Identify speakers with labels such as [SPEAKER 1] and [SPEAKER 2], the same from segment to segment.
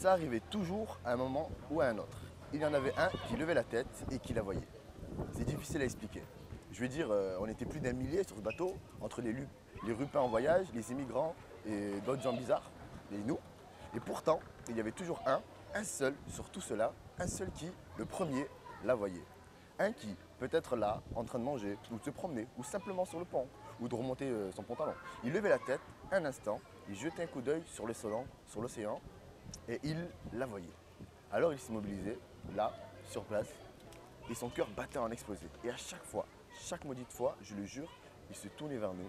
[SPEAKER 1] Ça arrivait toujours à un moment ou à un autre. Il y en avait un qui levait la tête et qui la voyait. C'est difficile à expliquer. Je veux dire, on était plus d'un millier sur ce bateau, entre les rupins en voyage, les immigrants et d'autres gens bizarres, et nous. Et pourtant, il y avait toujours un seul sur tout cela, un seul qui, le premier, la voyait. Un qui, peut-être là, en train de manger, ou de se promener, ou simplement sur le pont, ou de remonter son pantalon. Il levait la tête un instant, il jetait un coup d'œil sur l'océan, et il la voyait. Alors il s'immobilisait, là, sur place, et son cœur battait en explosé. Et à chaque fois, chaque maudite fois, je le jure, il se tournait vers nous,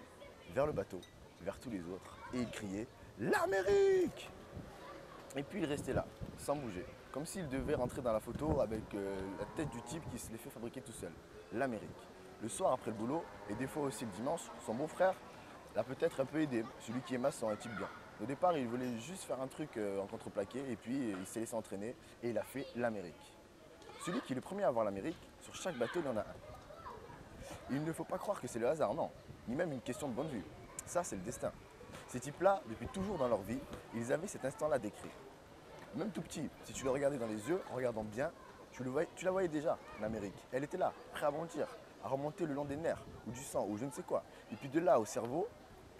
[SPEAKER 1] vers le bateau, vers tous les autres, et il criait l'Amérique. Et puis il restait là, sans bouger, comme s'il devait rentrer dans la photo avec la tête du type qui se l'est fait fabriquer tout seul, l'Amérique. Le soir après le boulot, et des fois aussi le dimanche, son beau-frère l'a peut-être un peu aidé, celui qui est maçon, un type bien. Au départ, il voulait juste faire un truc en contreplaqué, et puis il s'est laissé entraîner, et il a fait l'Amérique. Celui qui est le premier à voir l'Amérique, sur chaque bateau, il y en a un. Il ne faut pas croire que c'est le hasard, non, ni même une question de bonne vue. Ça, c'est le destin. Ces types-là, depuis toujours dans leur vie, ils avaient cet instant-là d'écrire. Même tout petit, si tu le regardais dans les yeux, en regardant bien, tu la voyais déjà, l'Amérique. Elle était là, prête à bondir, à remonter le long des nerfs, ou du sang, ou je ne sais quoi. Et puis de là au cerveau,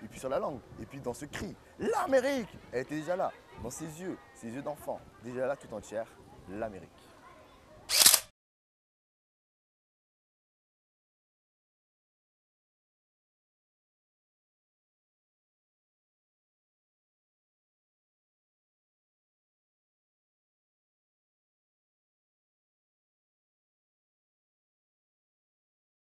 [SPEAKER 1] et puis sur la langue, et puis dans ce cri, l'Amérique. Elle était déjà là, dans ses yeux d'enfant, déjà là tout entière, l'Amérique.